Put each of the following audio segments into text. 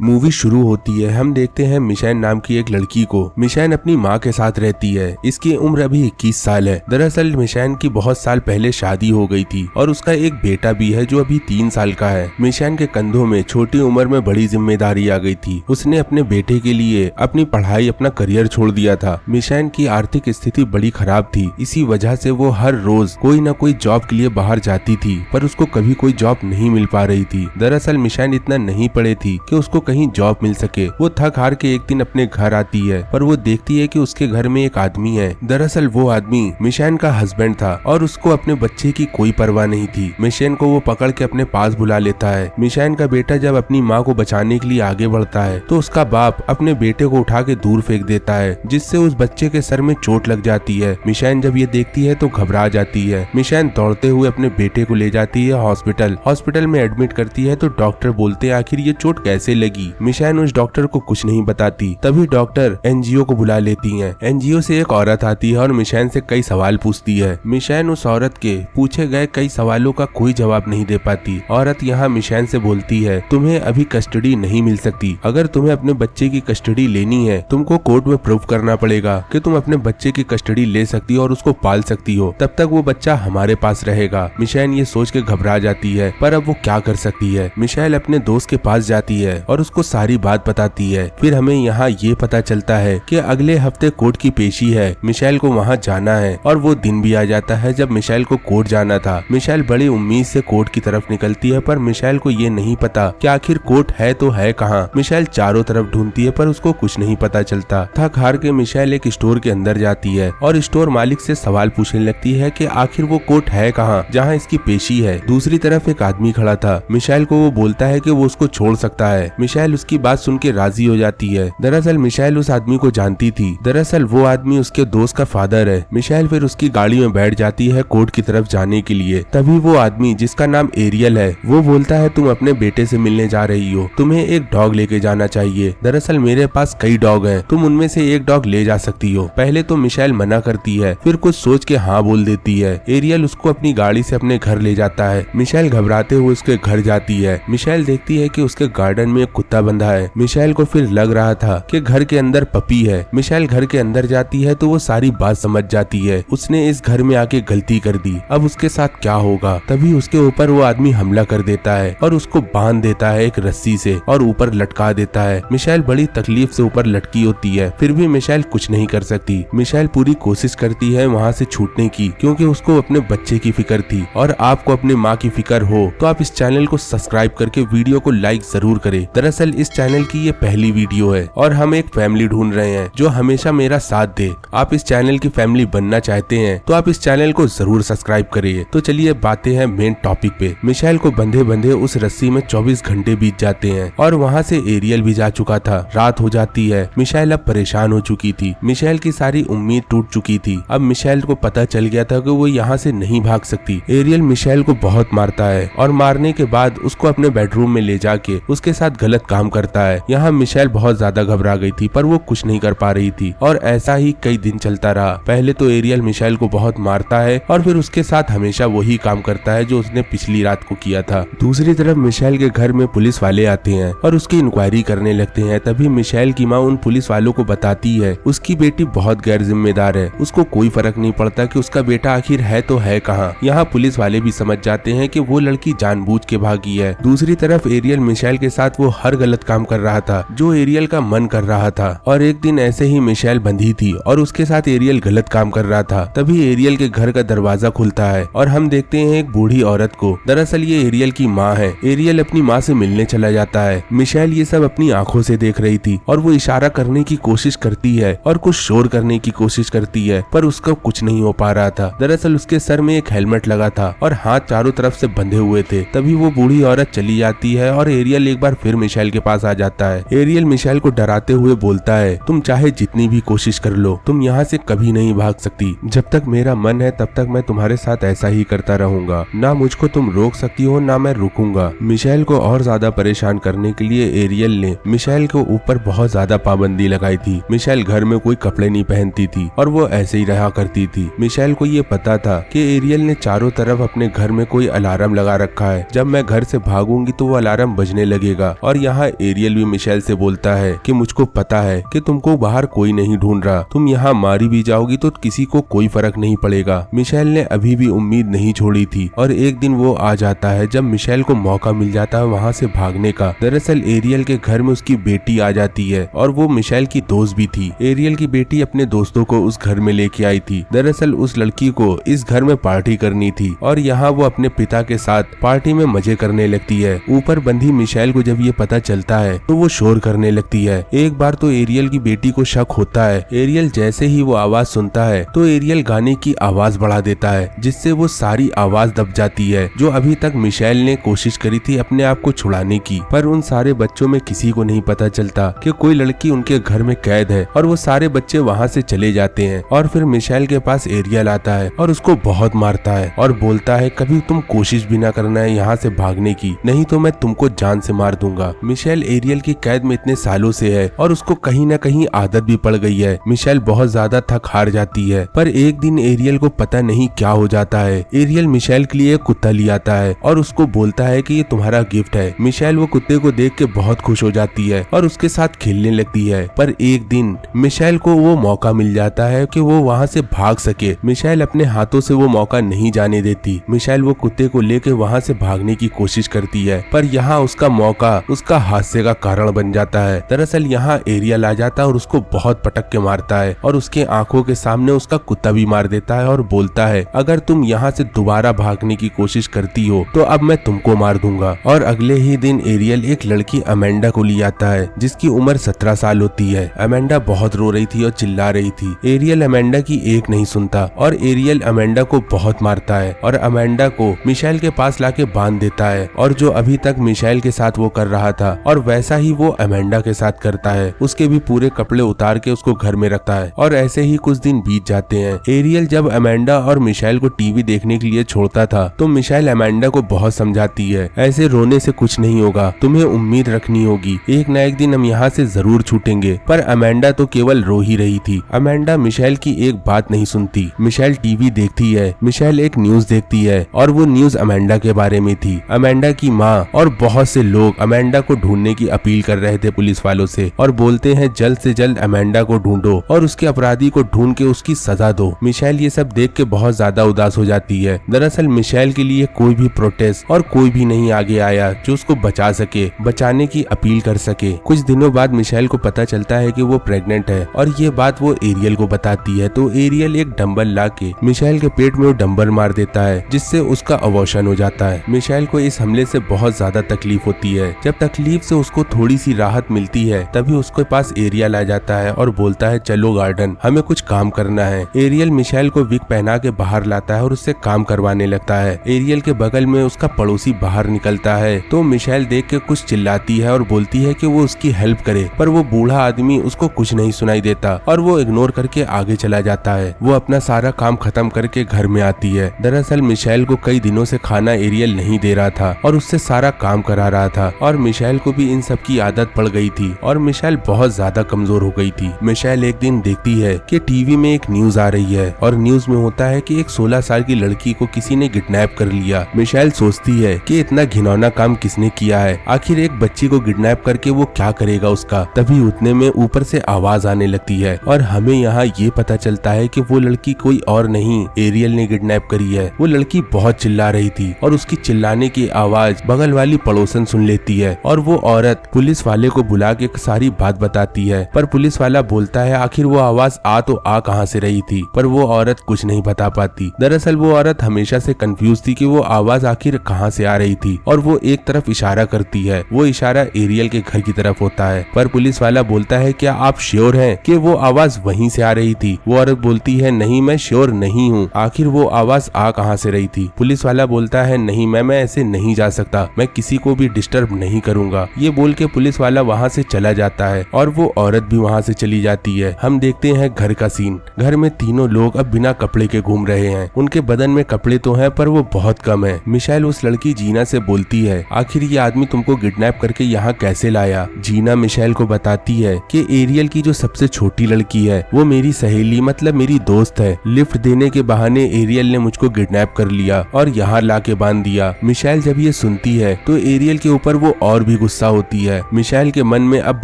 Movie शुरू होती है। हम देखते हैं मिशैन नाम की एक लड़की को। मिशैन अपनी माँ के साथ रहती है। इसकी उम्र अभी 21 साल है। दरअसल मिशैन की बहुत साल पहले शादी हो गई थी और उसका एक बेटा भी है जो अभी 3 साल का है। मिशैन के कंधों में छोटी उम्र में बड़ी जिम्मेदारी आ गई थी। उसने अपने बेटे के लिए अपनी पढ़ाई, अपना करियर छोड़ दिया था। मिशैन की आर्थिक स्थिति बड़ी खराब थी। इसी वजह से वो हर रोज कोई न कोई जॉब के लिए बाहर जाती थी, पर उसको कभी कोई जॉब नहीं मिल पा रही थी। दरअसल मिशैन इतना नहीं पढ़ी थी कि उसको कहीं जॉब मिल सके। वो थक हार के एक दिन अपने घर आती है, पर वो देखती है कि उसके घर में एक आदमी है। दरअसल वो आदमी मिशैन का हस्बैंड था और उसको अपने बच्चे की कोई परवाह नहीं थी। मिशैन को वो पकड़ के अपने पास बुला लेता है। मिशैन का बेटा जब अपनी माँ को बचाने के लिए आगे बढ़ता है तो उसका बाप अपने बेटे को उठा के दूर फेंक देता है, जिससे उस बच्चे के सर में चोट लग जाती है। मिशैन जब ये देखती है तो घबरा जाती है। मिशैन दौड़ते हुए अपने बेटे को ले जाती है हॉस्पिटल में एडमिट करती है तो डॉक्टर बोलते हैं आखिर ये चोट कैसे लगी। मिशैन उस डॉक्टर को कुछ नहीं बताती। तभी डॉक्टर एनजीओ को बुला लेती है। एनजीओ से एक औरत आती है और मिशैन से कई सवाल पूछती है। मिशैन उस औरत के पूछे गए कई सवालों का कोई जवाब नहीं दे पाती। औरत यहाँ मिशैन से बोलती है तुम्हें अभी कस्टडी नहीं मिल सकती। अगर तुम्हें अपने बच्चे की कस्टडी लेनी है तुमको कोर्ट में प्रूव करना पड़ेगा कि तुम अपने बच्चे की कस्टडी ले सकती हो और उसको पाल सकती हो, तब तक वो बच्चा हमारे पास रहेगा। मिशैन ये सोच के घबरा जाती है, पर अब वो क्या कर सकती है। मिशैल अपने दोस्त के पास जाती है और उसको सारी बात बताती है। फिर हमें यहाँ ये पता चलता है कि अगले हफ्ते कोर्ट की पेशी है। मिशैल को वहाँ जाना है और वो दिन भी आ जाता है जब मिशैल को कोर्ट जाना था। मिशैल बड़ी उम्मीद से कोर्ट की तरफ निकलती है, पर मिशैल को ये नहीं पता कि आखिर कोर्ट है तो है कहाँ। मिशैल चारों तरफ ढूंढती है पर उसको कुछ नहीं पता चलता। थक हार के मिशैल एक स्टोर के अंदर जाती है और स्टोर मालिक से सवाल पूछने लगती है कि आखिर वो कोर्ट है कहाँ जहाँ इसकी पेशी है। दूसरी तरफ एक आदमी खड़ा था। मिशैल को वो बोलता है कि वो उसको छोड़ सकता है। मिशैल उसकी बात सुन के राजी हो जाती है। दरअसल मिशैल उस आदमी को जानती थी। दरअसल वो आदमी उसके दोस्त का फादर है। मिशैल फिर उसकी गाड़ी में बैठ जाती है कोर्ट की तरफ जाने के लिए। तभी वो आदमी जिसका नाम एरियल है वो बोलता है तुम अपने बेटे से मिलने जा रही हो, तुम्हें एक डॉग लेके जाना चाहिए। दरअसल मेरे पास कई डॉग हैं, तुम उनमें से एक डॉग ले जा सकती हो। पहले तो मिशैल मना करती है, फिर कुछ सोच के हाँ बोल देती है। एरियल उसको अपनी गाड़ी से अपने घर ले जाता है। मिशैल घबराते हुए उसके घर जाती है। मिशैल देखती है कि उसके गार्डन में एक कुत्ता बंधा है। मिशैल को फिर लग रहा था कि घर के अंदर पपी है। मिशैल घर के अंदर जाती है तो वो सारी बात समझ जाती है। उसने इस घर में आके गलती कर दी, अब उसके साथ क्या होगा। तभी उसके ऊपर वो आदमी हमला कर देता है और उसको बांध देता है एक रस्सी से और ऊपर लटका देता है। मिशैल बड़ी तकलीफ से ऊपर लटकी होती है, फिर भी मिशैल कुछ नहीं कर सकती। मिशैल पूरी कोशिश करती है वहाँ से छूटने की, क्योंकि उसको अपने बच्चे की फिक्र थी। और आपको अपनी माँ की फिक्र हो तो आप इस चैनल को सब्सक्राइब करके वीडियो को लाइक जरूर करें। दरअसल इस चैनल की ये पहली वीडियो है और हम एक फैमिली ढूंढ रहे हैं जो हमेशा मेरा साथ दे। आप इस चैनल की फैमिली बनना चाहते हैं तो आप इस चैनल को जरूर सब्सक्राइब करिए। तो चलिए बातें हैं मेन टॉपिक पे। मिशैल को बंधे बंधे उस रस्सी में 24 घंटे बीत जाते हैं और वहाँ से एरियल भी जा चुका था। रात हो जाती है। मिशैल अब परेशान हो चुकी थी। मिशैल की सारी उम्मीद टूट चुकी थी। अब मिशैल को पता चल गया था कि वो यहाँ से नहीं भाग सकती। एरियल मिशैल को बहुत मारता है और मारने के बाद उसको अपने बेडरूम में ले जाके उसके साथ गलत काम करता है। यहाँ मिशैल बहुत ज्यादा घबरा गई थी, पर वो कुछ नहीं कर पा रही थी और ऐसा ही कई दिन चलता रहा। पहले तो एरियल मिशैल को बहुत मारता है और फिर उसके साथ हमेशा वही काम करता है जो उसने पिछली रात को किया था। दूसरी तरफ मिशैल के घर में पुलिस वाले आते हैं और उसकी इंक्वायरी करने लगते हैं। तभी मिशैल की माँ उन पुलिस वालों को बताती है उसकी बेटी बहुत गैर जिम्मेदार है, उसको कोई फर्क नहीं पड़ता कि उसका बेटा आखिर है तो है कहाँ। यहाँ पुलिस वाले भी समझ जाते हैं कि वो लड़की जानबूझ के भागी है। दूसरी तरफ एरियल मिशैल के साथ वो हर गलत काम कर रहा था जो एरियल का मन कर रहा था। और एक दिन ऐसे ही मिशैल बंधी थी और उसके साथ एरियल गलत काम कर रहा था। तभी एरियल के घर का दरवाजा खुलता है और हम देखते हैं एक बूढ़ी औरत को। दरअसल ये एरियल की माँ है। एरियल अपनी माँ से मिलने चला जाता है। मिशैल ये सब अपनी आंखों से देख रही थी और वो इशारा करने की कोशिश करती है और कुछ शोर करने की कोशिश करती है, पर उसका कुछ नहीं हो पा रहा था। दरअसल उसके सर में एक हेलमेट लगा था और हाथ चारों तरफ से बंधे हुए थे। तभी वो बूढ़ी औरत चली जाती है और एरियल एक बार फिर मिशैल के पास आ जाता है। एरियल मिशैल को डराते हुए बोलता है तुम चाहे जितनी भी कोशिश कर लो, तुम यहाँ से कभी नहीं भाग सकती। जब तक मेरा मन है तब तक मैं तुम्हारे साथ ऐसा ही करता रहूंगा। ना मुझको तुम रोक सकती हो ना मैं रुकूंगा। मिशैल को और ज्यादा परेशान करने के लिए एरियल ने मिशैल के ऊपर बहुत ज्यादा पाबंदी लगाई थी। मिशैल घर में कोई कपड़े नहीं पहनती थी और वो ऐसे ही रहा करती थी। मिशैल को ये पता था कि एरियल ने चारों तरफ अपने घर में कोई अलार्म लगा रखा है। जब मैं घर से भागूंगी तो वो अलार्म बजने लगेगा और यहाँ एरियल भी मिशेल से बोलता है कि मुझको पता है कि तुमको बाहर कोई नहीं ढूंढ रहा, तुम यहाँ मारी भी जाओगी तो किसी को कोई फर्क नहीं पड़ेगा। मिशेल ने अभी भी उम्मीद नहीं छोड़ी थी और एक दिन वो आ जाता है जब मिशेल को मौका मिल जाता है वहाँ से भागने का। दरअसल एरियल के घर में उसकी बेटी आ जाती है और वो मिशेल की दोस्त भी थी। एरियल की बेटी अपने दोस्तों को उस घर में लेके आई थी। दरअसल उस लड़की को इस घर में पार्टी करनी थी और यहाँ वो अपने पिता के साथ पार्टी में मजे करने लगती है। ऊपर बंधी मिशेल को जब ये पता चलता है तो वो शोर करने लगती है। एक बार तो एरियल की बेटी को शक होता है। एरियल जैसे ही वो आवाज सुनता है तो एरियल गाने की आवाज बढ़ा देता है जिससे वो सारी आवाज दब जाती है जो अभी तक मिशेल ने कोशिश करी थी अपने आप को छुड़ाने की। पर उन सारे बच्चों में किसी को नहीं पता चलता कि कोई लड़की उनके घर में कैद है और वो सारे बच्चे वहाँ से चले जाते हैं। और फिर मिशेल के पास एरियल आता है और उसको बहुत मारता है और बोलता है कभी तुम कोशिश भी ना करना है यहाँ से भागने की, नहीं तो मैं तुमको जान से मार दूंगा। मिशेल एरियल की कैद में इतने सालों से है और उसको कहीं न कहीं आदत भी पड़ गई है। मिशेल बहुत ज्यादा थक हार जाती है। पर एक दिन एरियल को पता नहीं क्या हो जाता है। एरियल मिशेल के लिए एक कुत्ता ले आता है और उसको बोलता है कि ये तुम्हारा गिफ्ट है। मिशेल वो कुत्ते को देख के बहुत खुश हो जाती है और उसके साथ खेलने लगती है। पर एक दिन मिशेल को वो मौका मिल जाता है कि वो वहाँ से भाग सके। मिशेल अपने हाथों से वो मौका नहीं जाने देती। मिशेल वो कुत्ते को लेके वहाँ से भागने की कोशिश करती है पर यहाँ उसका मौका उसका हादसे का कारण बन जाता है। दरअसल यहाँ एरियल आ जाता है और उसको बहुत पटक के मारता है और उसके आंखों के सामने उसका कुत्ता भी मार देता है और बोलता है अगर तुम यहाँ से दोबारा भागने की कोशिश करती हो तो अब मैं तुमको मार दूंगा। और अगले ही दिन एरियल एक लड़की अमेंडा को ले आता है जिसकी उम्र 17 साल होती है। अमेंडा बहुत रो रही थी और चिल्ला रही थी। एरियल अमेंडा की एक नहीं सुनता और एरियल अमेंडा को बहुत मारता है और अमेंडा को मिशेल के पास लाके बांध देता है और जो अभी तक मिशेल के साथ वो कर रहा था और वैसा ही वो अमेंडा के साथ करता है। उसके भी पूरे कपड़े उतार के उसको घर में रखता है और ऐसे ही कुछ दिन बीत जाते हैं। एरियल जब अमेंडा और मिशेल को टीवी देखने के लिए छोड़ता था तो मिशेल अमेंडा को बहुत समझाती है ऐसे रोने से कुछ नहीं होगा, तुम्हें उम्मीद रखनी होगी, एक न एक दिन हम यहाँ से जरूर छूटेंगे। पर अमेंडा तो केवल रो ही रही थी। अमेंडा मिशेल की एक बात नहीं सुनती। मिशेल टीवी देखती है। मिशेल एक न्यूज देखती है और वो न्यूज अमेंडा के बारे में थी। अमेंडा की माँ और बहुत से लोग अमेंडा को ढूंढने की अपील कर रहे थे पुलिस वालों से और बोलते हैं जल्द से जल्द अमेंडा को ढूंढो और उसके अपराधी को ढूंढ के उसकी सजा दो। मिशेल ये सब देख के बहुत ज्यादा उदास हो जाती है। दरअसल मिशेल के लिए कोई भी प्रोटेस्ट और कोई भी नहीं आगे आया जो उसको बचा सके, बचाने की अपील कर सके। कुछ दिनों बाद मिशेल को पता चलता है कि वो प्रेग्नेंट है और ये बात वो एरियल को बताती है तो एरियल एक डंबल ला के मिशेल के पेट में वो डंबल मार देता है जिससे उसका अबॉर्शन हो जाता है। मिशेल को इस हमले से बहुत ज्यादा तकलीफ होती है। जब तकलीफ से उसको थोड़ी सी राहत मिलती है तभी उसके पास एरियल आ जाता है और बोलता है चलो गार्डन, हमें कुछ काम करना है। एरियल मिशेल को विग पहना के बाहर लाता है और उससे काम करवाने लगता है। एरियल के बगल में उसका पड़ोसी बाहर निकलता है तो मिशेल देख के कुछ चिल्लाती है और बोलती है कि वो उसकी हेल्प करे पर वो बूढ़ा आदमी उसको कुछ नहीं सुनाई देता और वो इग्नोर करके आगे चला जाता है। वो अपना सारा काम खत्म करके घर में आती है। दरअसल मिशेल को कई दिनों से खाना एरियल नहीं दे रहा था और उससे सारा काम करा रहा था और मिशेल को भी इन सब की आदत पड़ गई थी और मिशेल बहुत ज्यादा कमजोर हो गई थी। मिशेल एक दिन देखती है कि टीवी में एक न्यूज आ रही है और न्यूज में होता है कि एक 16 साल की लड़की को किसी ने किडनैप कर लिया। मिशेल सोचती है कि इतना घिनौना काम किसने किया है, आखिर एक बच्ची को किडनैप करके वो क्या करेगा उसका। तभी उतने में ऊपर से आवाज आने लगती है और हमें यहाँ ये पता चलता है कि वो लड़की कोई और नहीं एरियल ने किडनैप करी है। वो लड़की बहुत चिल्ला रही थी और उसकी चिल्लाने की आवाज बगल वाली पड़ोसन सुन लेती है और वो औरत पुलिस वाले को बुला के सारी बात बताती है। पर पुलिस वाला बोलता है आखिर वो आवाज आ कहाँ से रही थी, पर वो औरत कुछ नहीं बता पाती। दरअसल वो औरत हमेशा से कंफ्यूज थी कि वो आवाज आखिर कहाँ से आ रही थी और वो एक तरफ इशारा करती है। वो इशारा एरियल के घर की तरफ होता है पर पुलिस वाला बोलता है क्या आप श्योर हैं कि वो आवाज वहीं से आ रही थी। वो औरत बोलती है नहीं मैं श्योर नहीं हूँ, आखिर वो आवाज आ कहाँ से रही थी। पुलिस वाला बोलता है नहीं मैं ऐसे नहीं जा सकता, मैं किसी को भी डिस्टर्ब नहीं करूंगा। ये बोल के पुलिस वाला वहाँ से चला जाता है और वो औरत भी वहाँ से चली जाती है। हम देखते हैं घर का सीन। घर में तीनों लोग अब बिना कपड़े के घूम रहे हैं। उनके बदन में कपड़े तो हैं पर वो बहुत कम है। मिशेल उस लड़की जीना से बोलती है आखिर ये आदमी तुमको किडनैप करके यहाँ कैसे लाया। जीना मिशेल को बताती है कि एरियल की जो सबसे छोटी लड़की है वो मेरी सहेली मतलब मेरी दोस्त है। लिफ्ट देने के बहाने एरियल ने मुझको किडनैप कर लिया और यहाँ ला के बांध दिया। मिशेल जब ये सुनती है तो एरियल के ऊपर वो और भी गुस्सा होती है। मिशेल के मन में अब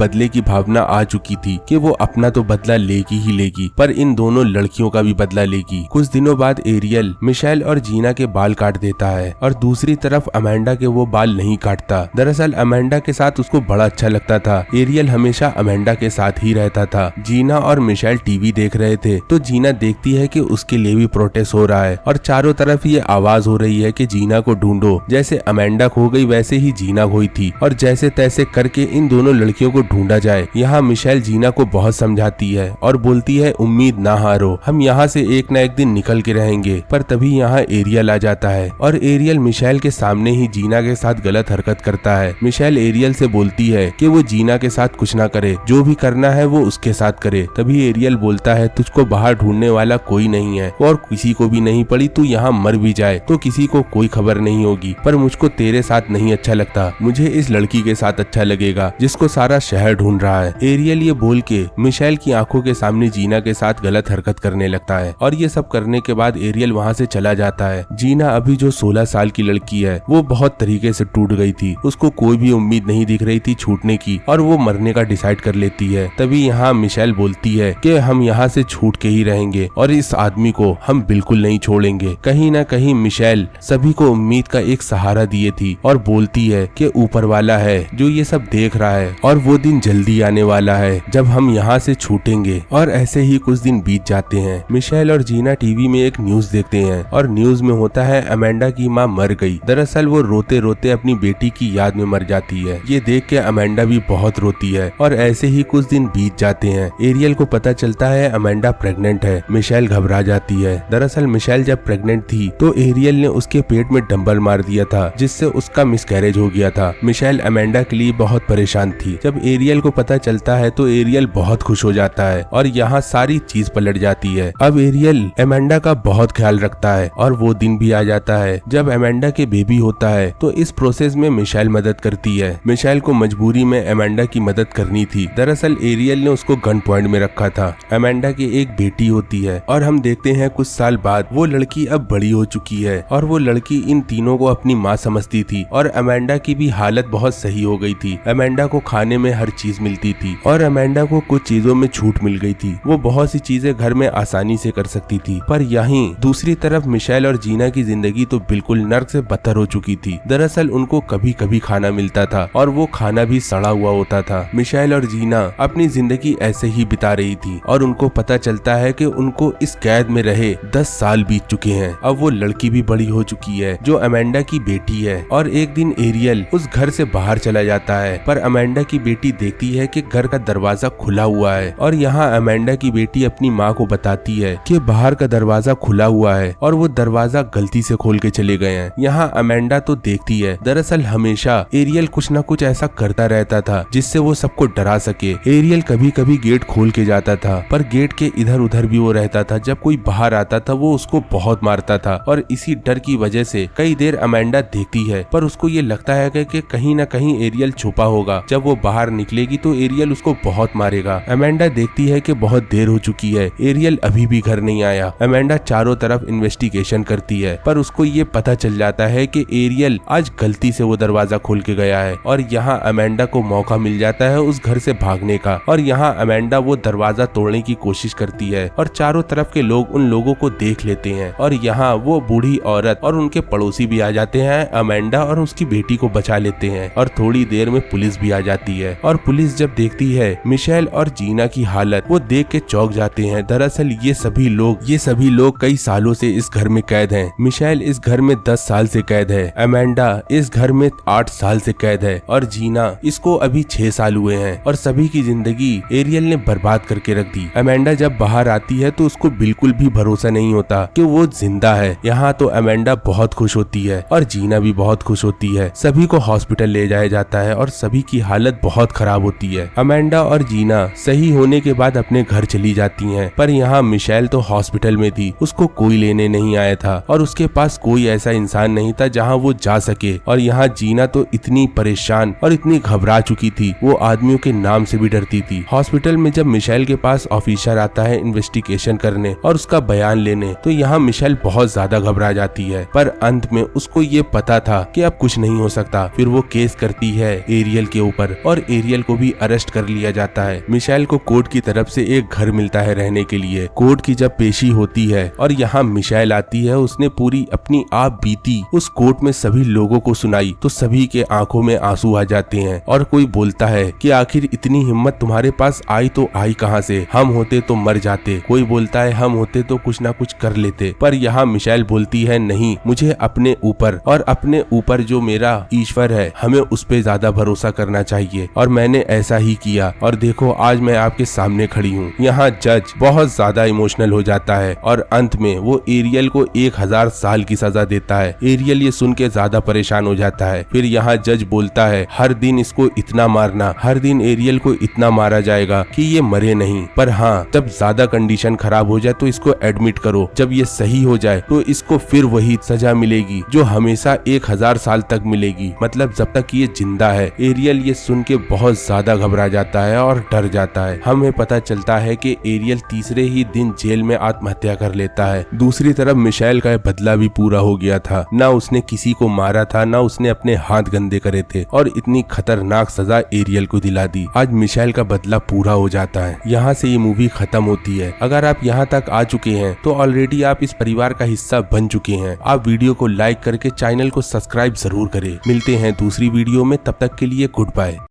बदले की भावना आ चुकी थी कि वो अपना तो बदला लेगी ही लेगी, पर इन दोनों लड़कियों का भी बदला लेगी। कुछ दिनों बाद एरियल मिशेल और जीना के बाल काट देता है और दूसरी तरफ अमेंडा के वो बाल नहीं काटता। दरअसल अमेंडा के साथ उसको बड़ा अच्छा लगता था। एरियल हमेशा अमेंडा के साथ ही रहता था। जीना और मिशेल टीवी देख रहे थे तो जीना देखती है कि उसके लिए भी प्रोटेस्ट हो रहा है और चारों तरफ ये आवाज हो रही है कि जीना को ढूंढो। जैसे अमेंडा खो गई वैसे ही जीना खोई थी और जैसे तैसे करके इन दोनों लड़कियों को ढूंढा जाए। यहाँ मिशेल जीना को बहुत समझाती है और बोलती है उम्मीद ना हारो, हम यहाँ से एक न एक दिन निकल के रहेंगे। पर तभी यहाँ एरियल आ जाता है और एरियल मिशेल के सामने ही जीना के साथ गलत हरकत करता है। मिशेल एरियल से बोलती है कि वो जीना के साथ कुछ ना करे, जो भी करना है वो उसके साथ करे। तभी एरियल बोलता है तुझको बाहर ढूंढने वाला कोई नहीं है और किसी को भी नहीं पड़ी, तू यहाँ मर भी जाए तो किसी को कोई खबर नहीं होगी, पर मुझको तेरे साथ नहीं अच्छा लगता, मुझे इस लड़की के साथ अच्छा लगेगा जिसको सारा शहर ढूंढ रहा है। एरियल ये बोल के मिशेल की आंखों के सामने जीना के साथ गलत हरकत करने लगता है और ये सब करने के बाद एरियल वहाँ से चला जाता है। जीना अभी जो 16 साल की लड़की है वो बहुत तरीके से टूट गई थी, उसको कोई भी उम्मीद नहीं दिख रही थी छूटने की और वो मरने का डिसाइड कर लेती है। तभी यहाँ मिशेल बोलती है कि हम यहाँ से छूट के ही रहेंगे और इस आदमी को हम बिल्कुल नहीं छोड़ेंगे। कहीं ना कहीं मिशेल सभी को उम्मीद का एक सहारा दिए थी और बोलती है कि ऊपर वाला है जो ये सब देख रहा है और वो दिन जल्दी आने वाला है जब हम यहाँ से छूटेंगे। और ऐसे ही कुछ दिन बीत जाते हैं। मिशेल और जीना टीवी में एक न्यूज देखते हैं और न्यूज में होता है अमेंडा की माँ मर गई। दरअसल वो रोते रोते अपनी बेटी की याद में मर जाती है। ये देख के अमेंडा भी बहुत रोती है और ऐसे ही कुछ दिन बीत जाते हैं। एरियल को पता चलता है अमेंडा प्रेग्नेंट है। मिशेल घबरा जाती है। दरअसल मिशेल जब प्रेग्नेंट थी तो एरियल ने उसके पेट में डंबल मार दिया था जिससे उसका मिसकैरेज हो गया था। मिशेल अमेंडा के लिए बहुत परेशान थी। जब एरियल को पता चलता है तो एरियल बहुत खुश हो जाता है और यहाँ सारी चीज पलट जाती है। अब एरियल अमेंडा का बहुत ख्याल रखता है और वो दिन भी आ जाता है जब अमेंडा के बेबी होता है तो इस प्रोसेस में मिशेल मदद करती है। मिशेल को मजबूरी में अमेंडा की मदद करनी थी। दरअसल एरियल ने उसको गन पॉइंट में रखा था। अमेंडा की एक बेटी होती है और हम देखते हैं कुछ साल बाद वो लड़की अब बड़ी हो चुकी है और वो लड़की इन तीनों को अपनी माँ समझती थी और अमेंडा की भी हालत बहुत सही हो गई थी। अमेंडा को खाने में हर चीज मिलती थी और अमेंडा को कुछ चीजों में छूट मिल गई थी। वो बहुत सी चीजें घर में आसानी से कर सकती थी। पर यहीं दूसरी तरफ मिशेल और जीना की जिंदगी तो बिल्कुल नर्क से बदतर हो चुकी थी। दरअसल उनको कभी कभी खाना मिलता था और वो खाना भी सड़ा हुआ होता था। मिशेल और जीना अपनी जिंदगी ऐसे ही बिता रही थी और उनको पता चलता है कि उनको इस कैद में रहे 10 साल बीत चुके हैं। अब वो लड़की भी बड़ी हो चुकी है जो अमेंडा की बेटी है। और एक दिन एरियल उस घर से बाहर चला जाता है पर अमेंडा की बेटी देखती है कि घर का दरवाजा खुला हुआ है और यहाँ अमेंडा की बेटी अपनी माँ को बताती है कि बाहर का दरवाजा खुला हुआ है और वो दरवाजा गलती से खोल के चले गए हैं। यहाँ अमेंडा तो देखती है दरअसल हमेशा एरियल कुछ न कुछ ऐसा करता रहता था जिससे वो सबको डरा सके। एरियल कभी कभी गेट खोल के जाता था पर गेट के इधर उधर भी वो रहता था। जब कोई बाहर आता था वो उसको बहुत मारता था और इसी डर की वजह से कई देर अमेंडा देखती है पर उसको ये लगता है कि कहीं न कहीं एरियल छुपा होगा। जब वो बाहर निकलेगी तो एरियल उसको बहुत मारेगा। अमेंडा देखती है कि बहुत देर हो चुकी है, एरियल अभी भी घर नहीं आया। अमेंडा चारों तरफ इन्वेस्टिगेशन करती है पर उसको ये पता चल जाता है कि एरियल आज गलती से वो दरवाजा खोल के गया है और यहाँ अमेंडा को मौका मिल जाता है उस घर से भागने का। और यहाँ अमेंडा वो दरवाजा तोड़ने की कोशिश करती है और चारों तरफ के लोग उन लोगों को देख लेते हैं और यहाँ वो बूढ़ी औरत और उनके पड़ोसी भी आ जाते हैं। अमेंडा और उसकी बेटी को बचा लेते हैं और थोड़ी देर में पुलिस भी आ जाती है और पुलिस जब देखती है मिशेल और जीना की हालत वो देख के चौंक जाते हैं। दरअसल ये सभी लोग कई सालों से इस घर में कैद हैं। मिशेल इस घर में 10 साल से कैद है, अमेंडा इस घर में 8 साल से कैद है और जीना इसको अभी 6 साल हुए हैं और सभी की जिंदगी एरियल ने बर्बाद करके रख दी। अमेंडा जब बाहर आती है तो उसको बिल्कुल भी भरोसा नहीं होता कि वो जिंदा है। यहाँ तो अमेंडा बहुत खुश होती है और जीना भी बहुत खुश होती है। सभी को हॉस्पिटल ले जाया जाता है और सभी की हालत बहुत खराब होती है। अमेंडा और जीना सही होने के बाद अपने घर चली जाती हैं पर यहाँ मिशेल तो हॉस्पिटल में थी, उसको कोई लेने नहीं आया था और उसके पास कोई ऐसा इंसान नहीं था जहाँ वो जा सके। और यहाँ जीना तो इतनी परेशान और इतनी घबरा चुकी थी वो आदमियों के नाम से भी डरती थी। हॉस्पिटल में जब मिशेल के पास ऑफिसर आता है इन्वेस्टिगेशन करने और उसका बयान लेने तो यहाँ मिशेल बहुत ज्यादा घबरा जाती है पर अंत में उसको ये पता था कि अब कुछ नहीं हो सकता। फिर वो केस करती है एरियल के ऊपर और एरियल को भी अरेस्ट कर लिया जाता है। मिशेल को कोर्ट की तरफ से एक घर मिलता है रहने के लिए। कोर्ट की जब पेशी होती है और यहाँ मिशेल आती है, उसने पूरी अपनी आप बीती उस कोर्ट में सभी लोगों को सुनाई तो सभी के आंखों में आंसू आ जाते हैं और कोई बोलता है कि आखिर इतनी हिम्मत तुम्हारे पास आई तो आई कहां से, हम होते तो मर जाते। कोई बोलता है हम होते तो कुछ ना कुछ कर लेते। पर यहाँ मिशेल बोलती है नहीं, मुझे अपने ऊपर और अपने ऊपर जो मेरा ईश्वर है हमें उस पे ज्यादा भरोसा करना चाहिए और मैंने ऐसा ही किया और देखो आज मैं आपके सामने खड़ी हूँ। यहाँ जज बहुत ज्यादा इमोशनल हो जाता है और अंत में वो एरियल को 1000 साल की सजा देता है। एरियल ये सुन के ज्यादा परेशान हो जाता है। फिर यहाँ जज बोलता है हर दिन इसको इतना मारना, हर दिन एरियल को इतना मारा जाएगा कि ये मरे नहीं, पर हाँ जब ज्यादा कंडीशन खराब हो जाए तो इसको एडमिट करो, जब ये सही हो जाए तो इसको फिर वही सजा मिलेगी जो हमेशा 1000 साल तक मिलेगी, मतलब जब तक ये जिंदा है। एरियल ये सुन के बहुत ज्यादा घबरा जाता है और डर जाता है। हमें पता चलता है कि एरियल तीसरे ही दिन जेल में आत्महत्या कर लेता है। दूसरी तरफ मिशेल का बदला भी पूरा हो गया था, ना उसने किसी को मारा था, ना उसने अपने हाथ गंदे करे थे और इतनी खतरनाक सजा एरियल को दिला दी। आज मिशेल का बदला पूरा हो जाता है। यहाँ से ये मूवी खत्म होती है। अगर आप यहाँ तक आ चुके हैं तो ऑलरेडी आप इस परिवार का हिस्सा बन चुके हैं। आप वीडियो को लाइक करके चैनल को सब्सक्राइब जरूर करें। मिलते हैं दूसरी वीडियो में, तब तक के लिए गुड बाय।